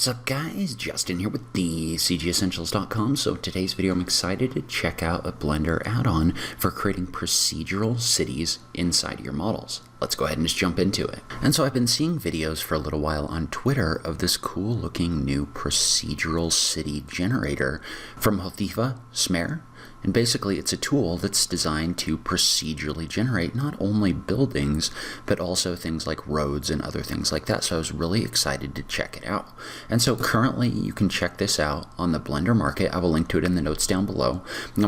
What's up guys, Justin here with the CGEssentials.com. So today's video I'm excited to check out a Blender add-on for creating procedural cities inside your models. Let's go ahead and just jump into it. And so I've been seeing videos for a little while on Twitter of this cool looking new procedural city generator from Hotifa Smer. And basically it's a tool that's designed to procedurally generate not only buildings, but also things like roads and other things like that. So I was really excited to check it out. And so currently you can check this out on the Blender Market. I will link to it in the notes down below.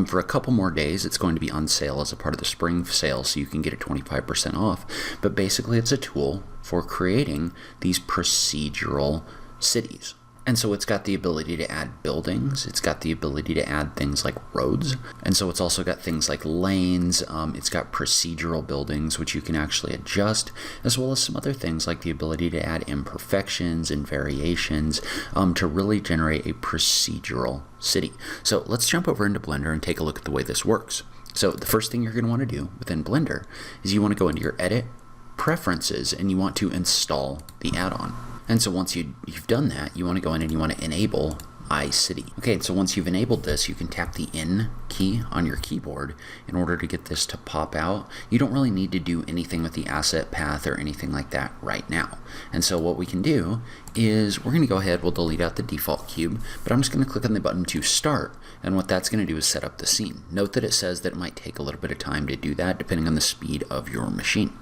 For a couple more days, it's going to be on sale as a part of the spring sale, so you can get it 25% off. But basically it's a tool for creating these procedural cities. And so it's got the ability to add buildings, it's got the ability to add things like roads, and so it's also got things like lanes, it's got procedural buildings which you can actually adjust, as well as some other things like the ability to add imperfections and variations to really generate a procedural city. So let's jump over into Blender and take a look at the way this works. So the first thing you're going to want to do within Blender is you want to go into your Edit, Preferences, and you want to install the add-on. And so once you've done that, you want to go in and you want to enable ICity. Okay, so once you've enabled this, you can tap the N key on your keyboard in order to get this to pop out. You don't really need to do anything with the asset path or anything like that right now. And so what we can do is we're going to go ahead, we'll delete out the default cube, but I'm just going to click on the button to start. And what that's going to do is set up the scene. Note that it says that it might take a little bit of time to do that depending on the speed of your machine.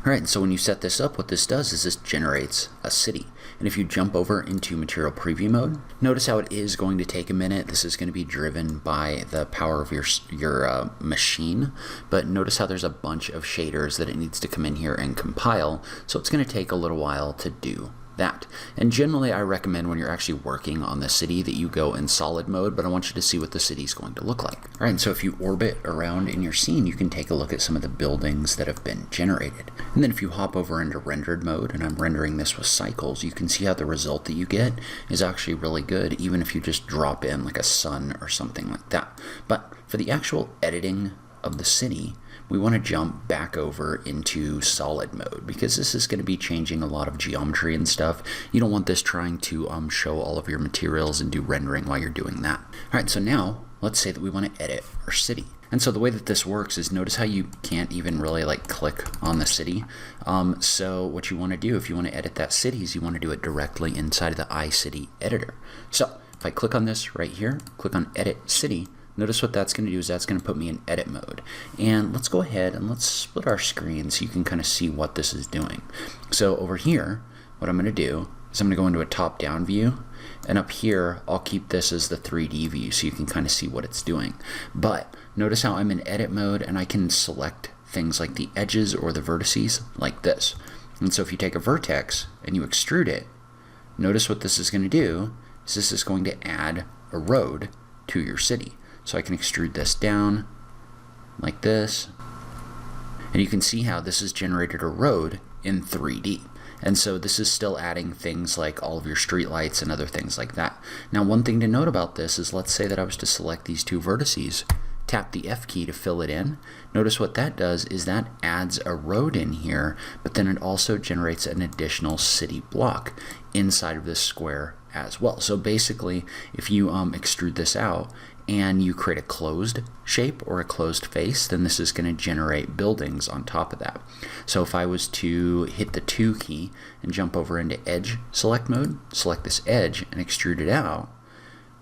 Alright, so when you set this up, what this does is this generates a city. And if you jump over into material preview mode, notice how it is going to take a minute. This is going to be driven by the power of your machine. But notice how there's a bunch of shaders that it needs to come in here and compile. So it's going to take a little while to do that. And generally I recommend when you're actually working on the city that you go in solid mode, but I want you to see what the city is going to look like. All right, and so if you orbit around in your scene, you can take a look at some of the buildings that have been generated. And then if you hop over into rendered mode, and I'm rendering this with cycles, you can see how the result that you get is actually really good, even if you just drop in like a sun or something like that. But for the actual editing of the city, we want to jump back over into solid mode because this is going to be changing a lot of geometry and stuff. You don't want this trying to show all of your materials and do rendering while you're doing that. All right, so now let's say that we want to edit our city. And so the way that this works is notice how you can't even really like click on the city. So what you want to do if you want to edit that city is you want to do it directly inside of the ICity editor. So if I click on this right here, click on Edit City, notice what that's going to do is that's going to put me in edit mode. And let's go ahead and let's split our screen so you can kind of see what this is doing. So over here, what I'm going to do is I'm going to go into a top-down view. And up here, I'll keep this as the 3D view so you can kind of see what it's doing. But notice how I'm in edit mode and I can select things like the edges or the vertices like this. And so if you take a vertex and you extrude it, notice what this is going to do is this is going to add a road to your city. So I can extrude this down like this. And you can see how this has generated a road in 3D. And so this is still adding things like all of your street lights and other things like that. Now one thing to note about this is let's say that I was to select these two vertices, tap the F key to fill it in. Notice what that does is that adds a road in here, but then it also generates an additional city block inside of this square as well. So basically if you extrude this out and you create a closed shape or a closed face, then this is going to generate buildings on top of that. So if I was to hit the 2 key and jump over into edge select mode, select this edge and extrude it out,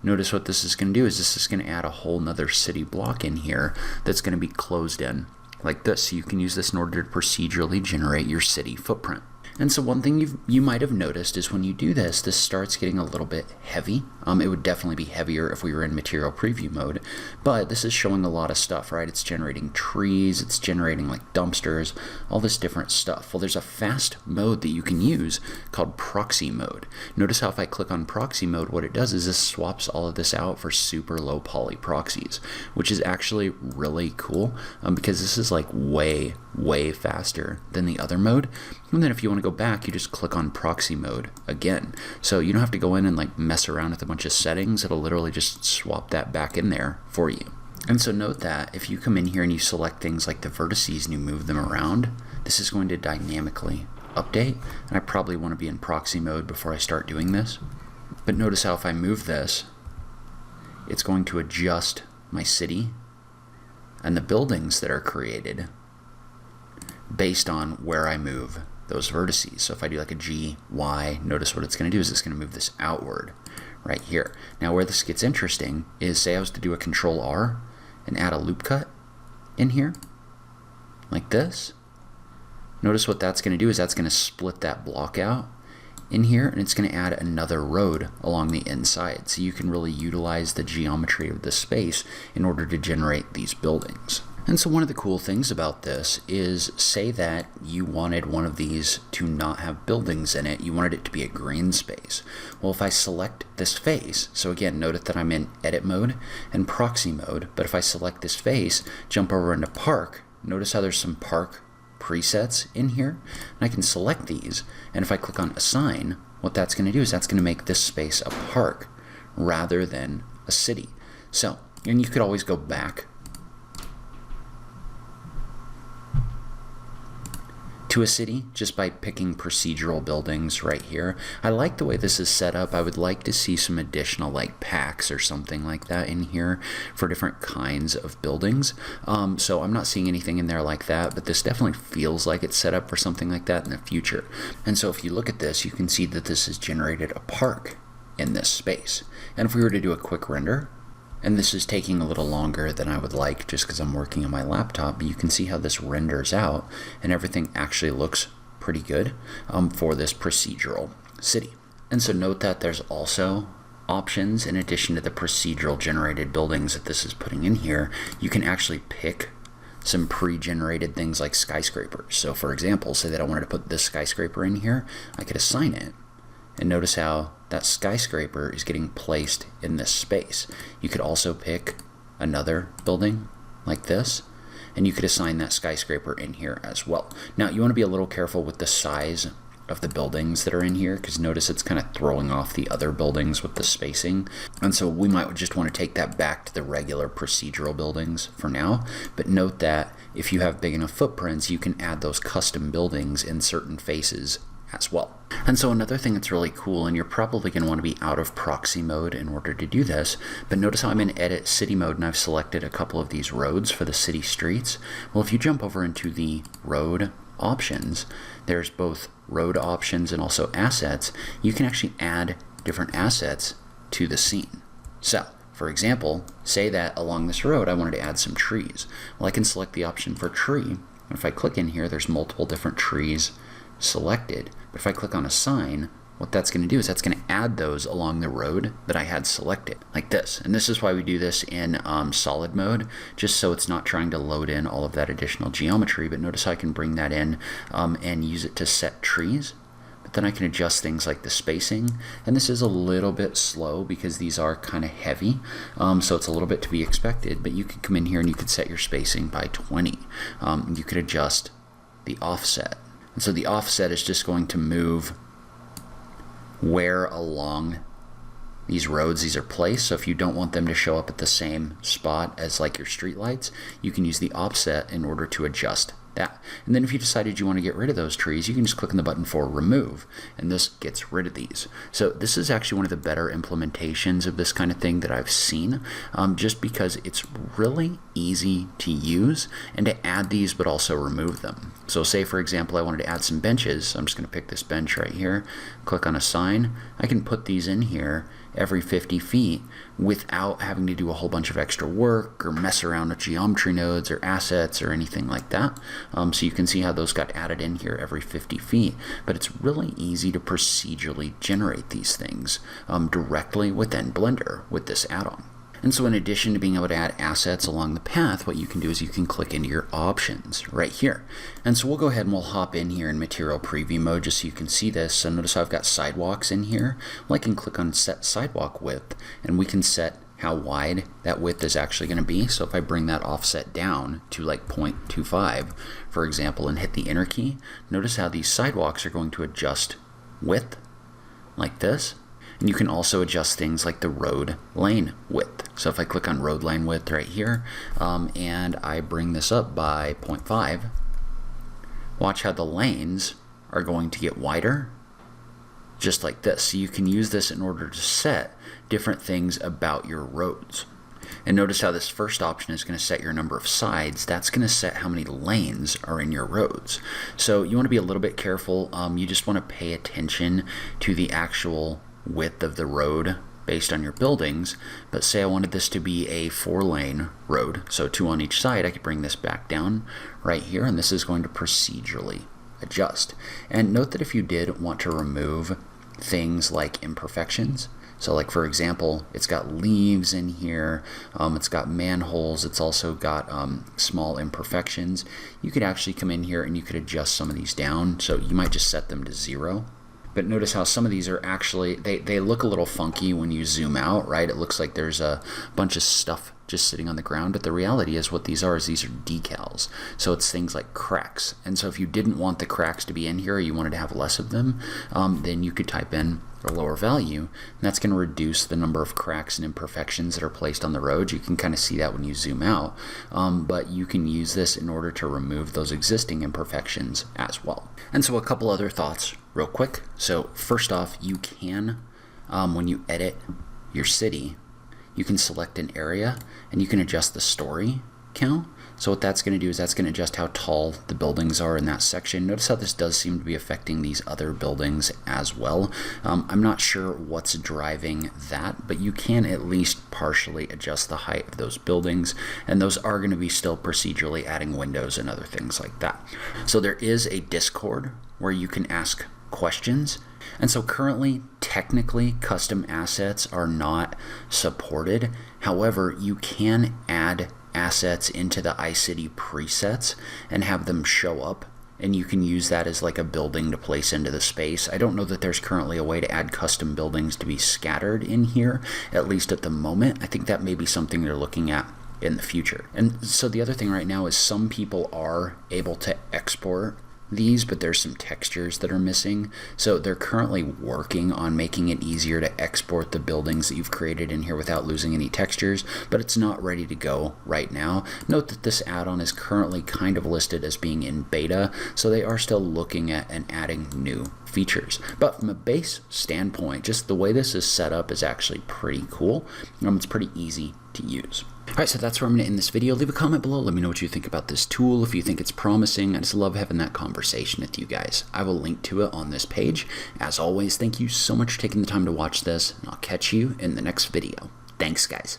notice what this is going to do is this is going to add a whole nother city block in here that's going to be closed in like this. So you can use this in order to procedurally generate your city footprint. And so one thing you might have noticed is when you do this, this starts getting a little bit heavy. It would definitely be heavier if we were in material preview mode, but this is showing a lot of stuff, right? It's generating trees, it's generating like dumpsters, all this different stuff. Well, there's a fast mode that you can use called proxy mode. Notice how if I click on proxy mode, what it does is this swaps all of this out for super low poly proxies, which is actually really cool because this is like way faster than the other mode. And then if you want to go back, you just click on proxy mode again. So you don't have to go in and like mess around with a bunch of settings. It'll literally just swap that back in there for you. And so note that if you come in here and you select things like the vertices and you move them around, this is going to dynamically update. And I probably want to be in proxy mode before I start doing this. But notice how if I move this, it's going to adjust my city and the buildings that are created based on where I move those vertices. So if I do like a G, Y, notice what it's going to do is it's going to move this outward right here. Now where this gets interesting is, say I was to do a Control R and add a loop cut in here, like this. Notice what that's going to do is that's going to split that block out in here, and it's going to add another road along the inside. So you can really utilize the geometry of the space in order to generate these buildings. And so one of the cool things about this is, say that you wanted one of these to not have buildings in it, you wanted it to be a green space. Well, if I select this face, so again, note that I'm in edit mode and proxy mode, but if I select this face, jump over into park, notice how there's some park presets in here, and I can select these, and if I click on assign, what that's going to do is that's going to make this space a park rather than a city. So, and you could always go back to a city just by picking procedural buildings right here. I like the way this is set up. I would like to see some additional like packs or something like that in here for different kinds of buildings. So I'm not seeing anything in there like that, but this definitely feels like it's set up for something like that in the future. And so if you look at this, you can see that this has generated a park in this space. And if we were to do a quick render, and this is taking a little longer than I would like just because I'm working on my laptop, but you can see how this renders out and everything actually looks pretty good for this procedural city. And so note that there's also options in addition to the procedural generated buildings that this is putting in here. You can actually pick some pre-generated things like skyscrapers. So for example, say that I wanted to put this skyscraper in here, I could assign it. And notice how that skyscraper is getting placed in this space. You could also pick another building like this, and you could assign that skyscraper in here as well. Now, you want to be a little careful with the size of the buildings that are in here, because notice it's kind of throwing off the other buildings with the spacing. And so we might just want to take that back to the regular procedural buildings for now. But note that if you have big enough footprints, you can add those custom buildings in certain faces as well. And so another thing that's really cool, and you're probably going to want to be out of proxy mode in order to do this, but notice how I'm in edit city mode and I've selected a couple of these roads for the city streets. Well, if you jump over into the road options, there's both road options and also assets. You can actually add different assets to the scene. So for example, say that along this road I wanted to add some trees. Well, I can select the option for tree, and if I click in here, there's multiple different trees selected. But if I click on assign, what that's going to do is that's going to add those along the road that I had selected, like this. And this is why we do this in solid mode, just so it's not trying to load in all of that additional geometry. But notice how I can bring that in and use it to set trees. But then I can adjust things like the spacing. And this is a little bit slow because these are kind of heavy, so it's a little bit to be expected. But you could come in here and you could set your spacing by 20. You could adjust the offset. And so the offset is just going to move where along these roads these are placed. So if you don't want them to show up at the same spot as like your street lights, you can use the offset in order to adjust that. And then if you decided you want to get rid of those trees, you can just click on the button for remove, and this gets rid of these. So this is actually one of the better implementations of this kind of thing that I've seen, just because it's really easy to use and to add these but also remove them. So say for example I wanted to add some benches. I'm just going to pick this bench right here, click on assign. I can put these in here every 50 feet without having to do a whole bunch of extra work or mess around with geometry nodes or assets or anything like that. So you can see how those got added in here every 50 feet, but it's really easy to procedurally generate these things directly within Blender with this add-on. And so in addition to being able to add assets along the path, what you can do is you can click into your options right here. And so we'll go ahead and we'll hop in here in material preview mode just so you can see this. So notice how I've got sidewalks in here. Well, I can click on set sidewalk width, and we can set how wide that width is actually going to be. So if I bring that offset down to like 0.25, for example, and hit the enter key, notice how these sidewalks are going to adjust width like this. And you can also adjust things like the road lane width. So if I click on road lane width right here, and I bring this up by 0.5, watch how the lanes are going to get wider just like this. So you can use this in order to set different things about your roads. And notice how this first option is going to set your number of sides. That's going to set how many lanes are in your roads. So you want to be a little bit careful. You just want to pay attention to the actual width of the road based on your buildings. But say I wanted this to be a 4-lane road, so 2 on each side, I could bring this back down right here, and this is going to procedurally adjust. And note that if you did want to remove things like imperfections, so like for example, it's got leaves in here, it's got manholes, it's also got small imperfections, you could actually come in here and you could adjust some of these down. So you might just set them to 0. But notice how some of these are actually, they look a little funky when you zoom out, right? It looks like there's a bunch of stuff just sitting on the ground, but the reality is what these are decals. So it's things like cracks. And so if you didn't want the cracks to be in here, or you wanted to have less of them, then you could type in a lower value, and that's going to reduce the number of cracks and imperfections that are placed on the road. You can kind of see that when you zoom out, but you can use this in order to remove those existing imperfections as well. And so a couple other thoughts real quick. So first off, you can, when you edit your city, you can select an area and you can adjust the story count. So what that's going to do is that's going to adjust how tall the buildings are in that section. Notice how this does seem to be affecting these other buildings as well. I'm not sure what's driving that, but you can at least partially adjust the height of those buildings, and those are going to be still procedurally adding windows and other things like that. So there is a Discord where you can ask questions. And so currently, technically, custom assets are not supported. However, you can add assets into the ICity presets and have them show up, and you can use that as like a building to place into the space. I don't know that there's currently a way to add custom buildings to be scattered in here, at least at the moment. I think that may be something they're looking at in the future. And so the other thing right now is some people are able to export these, but there's some textures that are missing. So they're currently working on making it easier to export the buildings that you've created in here without losing any textures, but it's not ready to go right now. Note that this add-on is currently kind of listed as being in beta, so they are still looking at and adding new features. But from a base standpoint, just the way this is set up is actually pretty cool. It's pretty easy to use. Alright, so that's where I'm going to end this video. Leave a comment below. Let me know what you think about this tool, if you think it's promising. I just love having that conversation with you guys. I will link to it on this page. As always, thank you so much for taking the time to watch this, and I'll catch you in the next video. Thanks, guys.